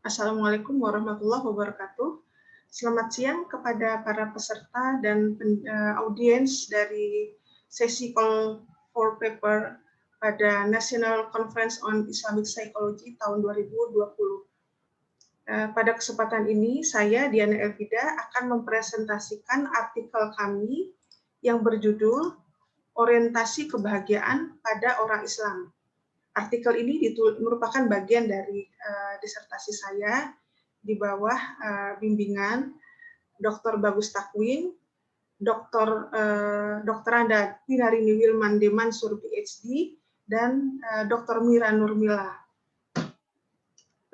Assalamualaikum warahmatullahi wabarakatuh. Selamat siang kepada para peserta dan audiens dari sesi call for paper pada National Conference on Islamic Psychology tahun 2020. Pada kesempatan ini, saya, Diana Elvida, akan mempresentasikan artikel kami yang berjudul Orientasi Kebahagiaan pada Orang Islam. Artikel ini merupakan bagian dari disertasi saya di bawah bimbingan Dr. Bagus Takwin, Dr. Anda Pinarini Wilman Demansur PhD, dan Dr. Mira Nurmila.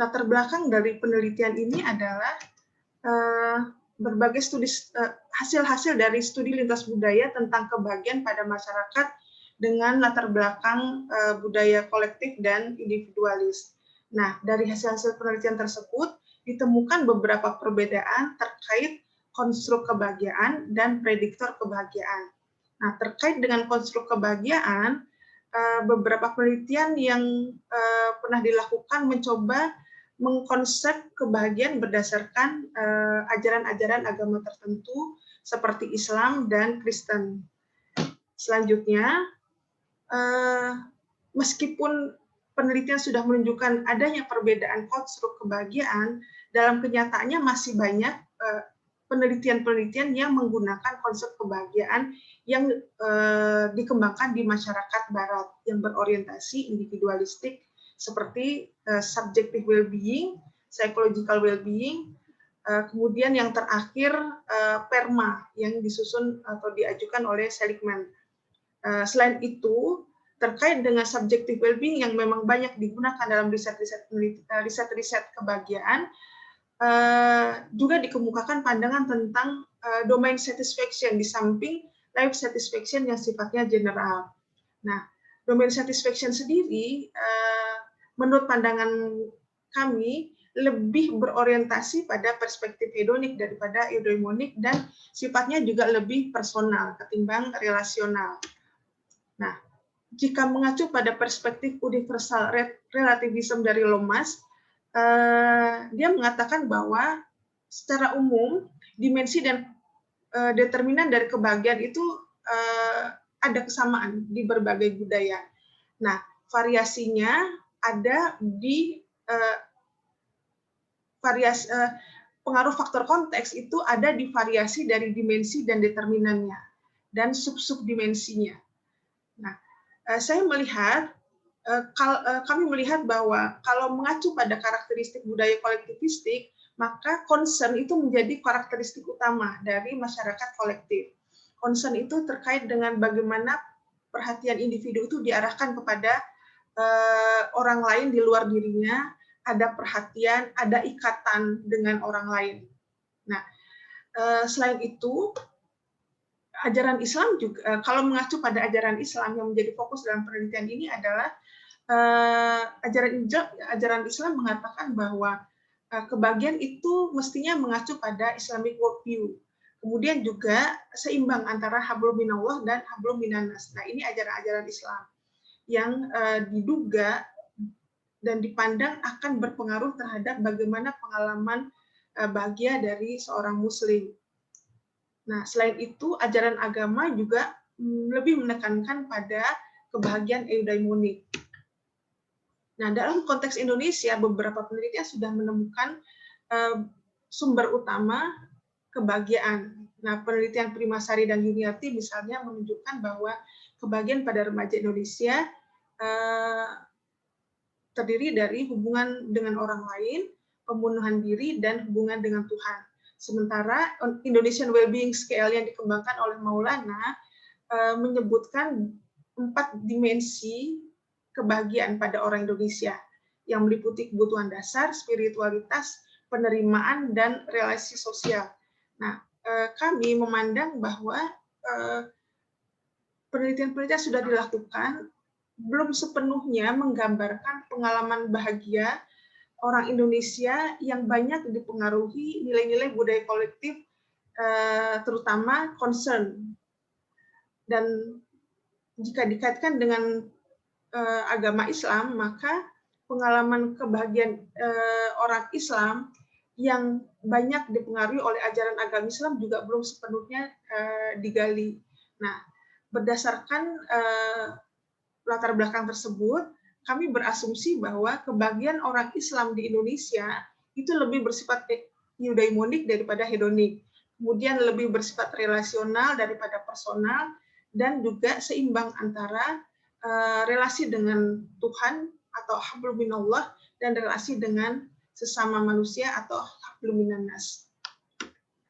Latar belakang dari penelitian ini adalah berbagai studi hasil-hasil dari studi lintas budaya tentang kebahagiaan pada masyarakat dengan latar belakang budaya kolektif dan individualis. Nah, dari hasil-hasil penelitian tersebut ditemukan beberapa perbedaan terkait konstruk kebahagiaan dan prediktor kebahagiaan. Nah, terkait dengan konstruk kebahagiaan, beberapa penelitian yang pernah dilakukan mencoba mengkonsep kebahagiaan berdasarkan ajaran-ajaran agama tertentu seperti Islam dan Kristen. Selanjutnya, meskipun penelitian sudah menunjukkan adanya perbedaan konstruk kebahagiaan, dalam kenyataannya masih banyak penelitian-penelitian yang menggunakan konsep kebahagiaan yang dikembangkan di masyarakat Barat yang berorientasi individualistik seperti subjective well-being, psychological well-being, kemudian yang terakhir PERMA yang disusun atau diajukan oleh Seligman. Selain itu, terkait dengan subjective well-being yang memang banyak digunakan dalam riset-riset kebahagiaan, juga dikemukakan pandangan tentang domain satisfaction di samping life satisfaction yang sifatnya general. Nah, domain satisfaction sendiri, menurut pandangan kami, lebih berorientasi pada perspektif hedonik daripada eudaimonik dan sifatnya juga lebih personal ketimbang relasional. Nah, jika mengacu pada perspektif universal relativism dari Lomas, dia mengatakan bahwa secara umum dimensi dan determinan dari kebahagiaan itu ada kesamaan di berbagai budaya. Nah, variasinya ada di pengaruh faktor konteks itu ada di variasi dari dimensi dan determinannya dan sub-subdimensinya. Nah, kami melihat bahwa kalau mengacu pada karakteristik budaya kolektivistik, maka concern itu menjadi karakteristik utama dari masyarakat kolektif. Concern itu terkait dengan bagaimana perhatian individu itu diarahkan kepada orang lain di luar dirinya, ada perhatian, ada ikatan dengan orang lain. Nah, selain itu, ajaran Islam juga, kalau mengacu pada ajaran Islam yang menjadi fokus dalam penelitian ini adalah ajaran Islam mengatakan bahwa kebahagiaan itu mestinya mengacu pada Islamic worldview. Kemudian juga seimbang antara hablum minallah dan hablum minannas. Nah, ini ajaran-ajaran Islam yang diduga dan dipandang akan berpengaruh terhadap bagaimana pengalaman bahagia dari seorang muslim. Nah, selain itu, ajaran agama juga lebih menekankan pada kebahagiaan eudaimonik. Nah, dalam konteks Indonesia, beberapa penelitian sudah menemukan sumber utama kebahagiaan. Nah, penelitian Primasari dan Yuniarti misalnya menunjukkan bahwa kebahagiaan pada remaja Indonesia terdiri dari hubungan dengan orang lain, pembunuhan diri, dan hubungan dengan Tuhan. Sementara Indonesian Wellbeing Scale yang dikembangkan oleh Maulana menyebutkan 4 dimensi kebahagiaan pada orang Indonesia yang meliputi kebutuhan dasar, spiritualitas, penerimaan, dan relasi sosial. Nah, kami memandang bahwa penelitian-penelitian sudah dilakukan belum sepenuhnya menggambarkan pengalaman bahagia orang Indonesia yang banyak dipengaruhi nilai-nilai budaya kolektif, terutama concern. Dan jika dikaitkan dengan agama Islam, maka pengalaman kebahagiaan orang Islam yang banyak dipengaruhi oleh ajaran agama Islam juga belum sepenuhnya digali. Nah, berdasarkan latar belakang tersebut, kami berasumsi bahwa kebahagiaan orang Islam di Indonesia itu lebih bersifat eudaimonik daripada hedonik, kemudian lebih bersifat relasional daripada personal, dan juga seimbang antara relasi dengan Tuhan atau hablum minallah dan relasi dengan sesama manusia atau hablum minannas.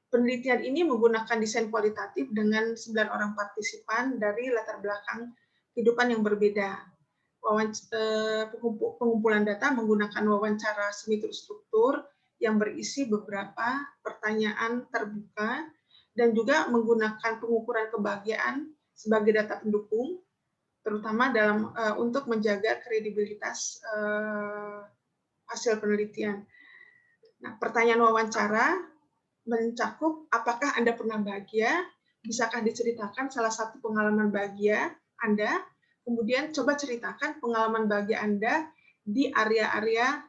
Penelitian ini menggunakan desain kualitatif dengan 9 orang partisipan dari latar belakang kehidupan yang berbeda. Pengumpulan data menggunakan wawancara semi terstruktur yang berisi beberapa pertanyaan terbuka dan juga menggunakan pengukuran kebahagiaan sebagai data pendukung, terutama untuk menjaga kredibilitas hasil penelitian. Nah, pertanyaan wawancara mencakup apakah Anda pernah bahagia, bisakah diceritakan salah satu pengalaman bahagia Anda, kemudian coba ceritakan pengalaman bahagia Anda di area-area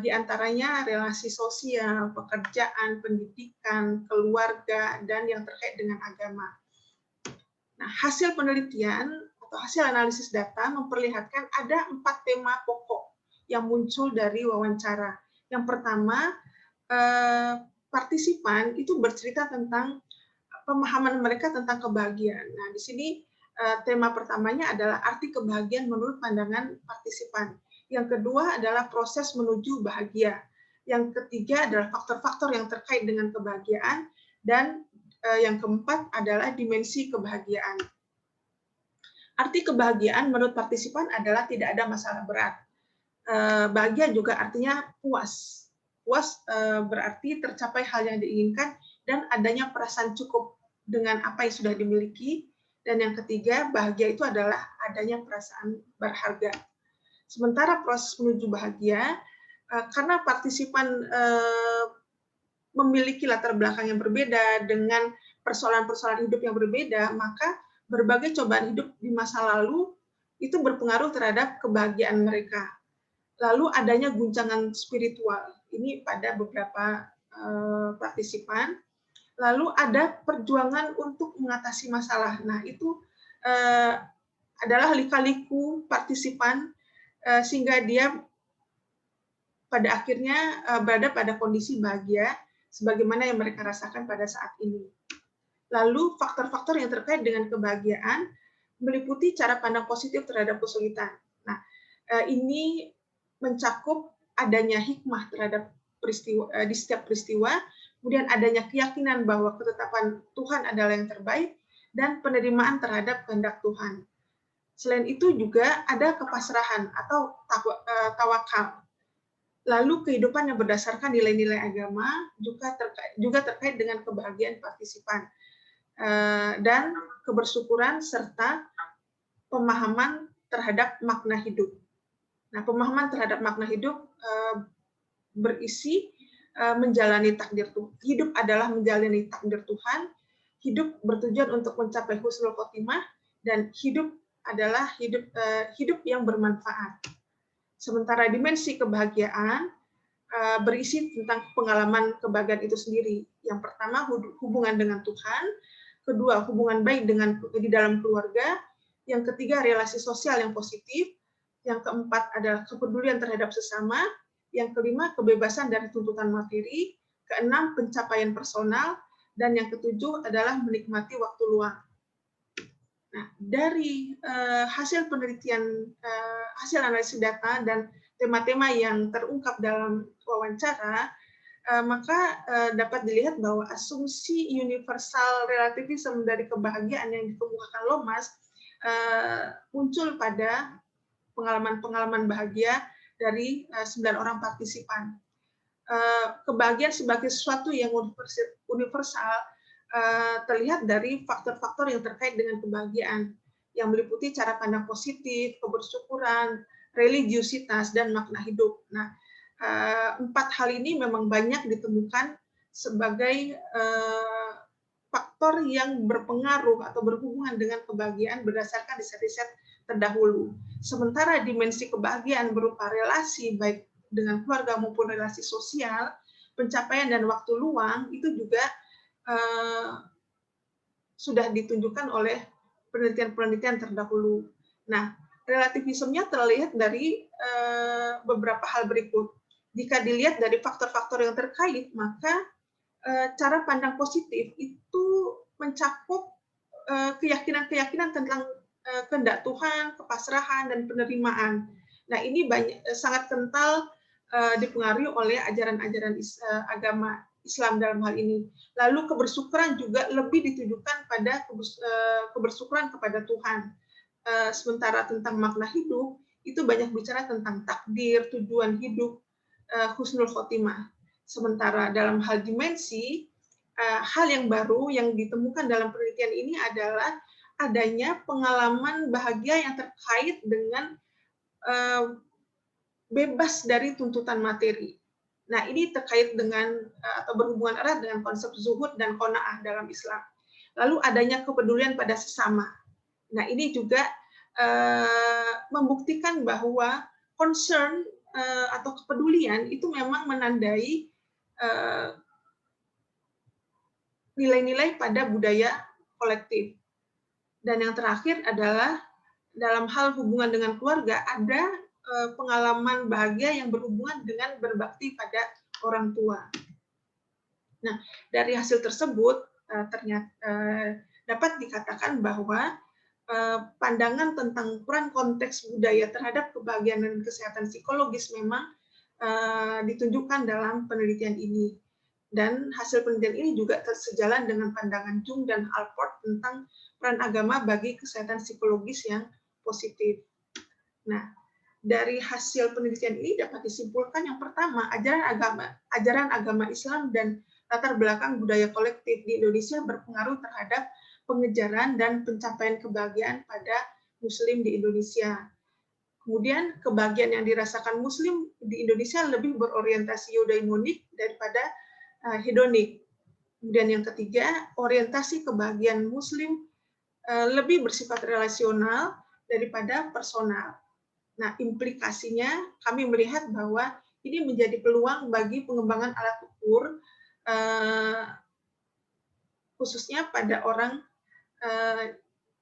di antaranya relasi sosial, pekerjaan, pendidikan, keluarga, dan yang terkait dengan agama. Nah, hasil penelitian atau hasil analisis data memperlihatkan ada 4 tema pokok yang muncul dari wawancara. Yang pertama, partisipan itu bercerita tentang pemahaman mereka tentang kebahagiaan. Nah, di sini tema pertamanya adalah arti kebahagiaan menurut pandangan partisipan. Yang kedua adalah proses menuju bahagia. Yang ketiga adalah faktor-faktor yang terkait dengan kebahagiaan. Dan yang keempat adalah dimensi kebahagiaan. Arti kebahagiaan menurut partisipan adalah tidak ada masalah berat. Bahagia juga artinya puas. Puas berarti tercapai hal yang diinginkan dan adanya perasaan cukup dengan apa yang sudah dimiliki. Dan yang ketiga, bahagia itu adalah adanya perasaan berharga. Sementara proses menuju bahagia, karena partisipan memiliki latar belakang yang berbeda dengan persoalan-persoalan hidup yang berbeda, maka berbagai cobaan hidup di masa lalu itu berpengaruh terhadap kebahagiaan mereka. Lalu adanya guncangan spiritual, ini pada beberapa partisipan. Lalu ada perjuangan untuk mengatasi masalah. Nah, itu adalah lika-liku partisipan sehingga dia pada akhirnya berada pada kondisi bahagia sebagaimana yang mereka rasakan pada saat ini. Lalu faktor-faktor yang terkait dengan kebahagiaan meliputi cara pandang positif terhadap kesulitan. Nah, ini mencakup adanya hikmah terhadap peristiwa di setiap peristiwa, kemudian adanya keyakinan bahwa ketetapan Tuhan adalah yang terbaik dan penerimaan terhadap kehendak Tuhan. Selain itu juga ada kepasrahan atau tawakal. Lalu kehidupan yang berdasarkan nilai-nilai agama juga terkait dengan kebahagiaan partisipan dan kebersyukuran serta pemahaman terhadap makna hidup. Nah, pemahaman terhadap makna hidup berisi menjalani takdir Tuhan. Hidup adalah menjalani takdir Tuhan. Hidup bertujuan untuk mencapai husnul khotimah dan hidup adalah hidup yang bermanfaat. Sementara dimensi kebahagiaan berisi tentang pengalaman kebahagiaan itu sendiri. Yang pertama, hubungan dengan Tuhan. Kedua, hubungan baik di dalam keluarga. Yang ketiga, relasi sosial yang positif. Yang keempat adalah kepedulian terhadap sesama. Yang kelima, kebebasan dari tuntutan materi. Keenam, pencapaian personal. Dan yang ketujuh adalah menikmati waktu luang. Nah, dari hasil penelitian, hasil analisis data dan tema-tema yang terungkap dalam wawancara, maka dapat dilihat bahwa asumsi universal relativisme dari kebahagiaan yang dikemukakan Lomas muncul pada pengalaman-pengalaman bahagia dari 9 orang partisipan. Kebahagiaan sebagai sesuatu yang universal terlihat dari faktor-faktor yang terkait dengan kebahagiaan yang meliputi cara pandang positif, kebersyukuran, religiusitas, dan makna hidup. Nah, 4 hal ini memang banyak ditemukan sebagai faktor yang berpengaruh atau berhubungan dengan kebahagiaan berdasarkan riset-riset terdahulu. Sementara dimensi kebahagiaan berupa relasi baik dengan keluarga maupun relasi sosial, pencapaian dan waktu luang itu juga sudah ditunjukkan oleh penelitian-penelitian terdahulu. Nah, relativismenya terlihat dari beberapa hal berikut. Jika dilihat dari faktor-faktor yang terkait, maka cara pandang positif itu mencakup keyakinan-keyakinan tentang kehendak Tuhan, kepasrahan, dan penerimaan. Nah, ini sangat kental dipengaruhi oleh ajaran-ajaran agama Islam dalam hal ini. Lalu kebersyukuran juga lebih ditujukan pada kebersyukuran kepada Tuhan. Sementara tentang makna hidup, itu banyak bicara tentang takdir, tujuan hidup, husnul khotimah. Sementara dalam hal dimensi, hal yang baru yang ditemukan dalam penelitian ini adalah adanya pengalaman bahagia yang terkait dengan bebas dari tuntutan materi. Nah, ini terkait dengan atau berhubungan erat dengan konsep zuhud dan qanaah dalam Islam. Lalu adanya kepedulian pada sesama. Nah, ini juga membuktikan bahwa concern atau kepedulian itu memang menandai nilai-nilai pada budaya kolektif. Dan yang terakhir adalah dalam hal hubungan dengan keluarga, ada pengalaman bahagia yang berhubungan dengan berbakti pada orang tua. Nah, dari hasil tersebut ternyata dapat dikatakan bahwa pandangan tentang peran konteks budaya terhadap kebahagiaan dan kesehatan psikologis memang ditunjukkan dalam penelitian ini. Dan hasil penelitian ini juga sejalan dengan pandangan Jung dan Alport tentang peran agama bagi kesehatan psikologis yang positif. Nah, dari hasil penelitian ini dapat disimpulkan yang pertama, ajaran agama Islam dan latar belakang budaya kolektif di Indonesia berpengaruh terhadap pengejaran dan pencapaian kebahagiaan pada Muslim di Indonesia. Kemudian kebahagiaan yang dirasakan Muslim di Indonesia lebih berorientasi eudaimonik daripada hedonik. Kemudian yang ketiga, orientasi kebahagiaan Muslim lebih bersifat relasional daripada personal. Nah, implikasinya kami melihat bahwa ini menjadi peluang bagi pengembangan alat ukur, khususnya pada orang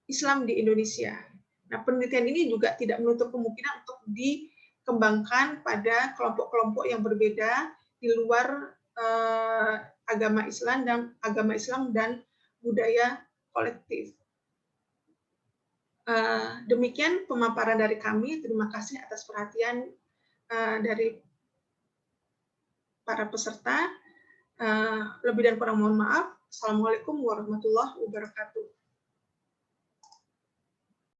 Islam di Indonesia. Nah, penelitian ini juga tidak menutup kemungkinan untuk dikembangkan pada kelompok-kelompok yang berbeda di luar agama Islam dan budaya kolektif. Demikian pemaparan dari kami. Terima kasih atas perhatian dari para peserta. Lebih dan kurang mohon maaf. Assalamualaikum warahmatullahi wabarakatuh.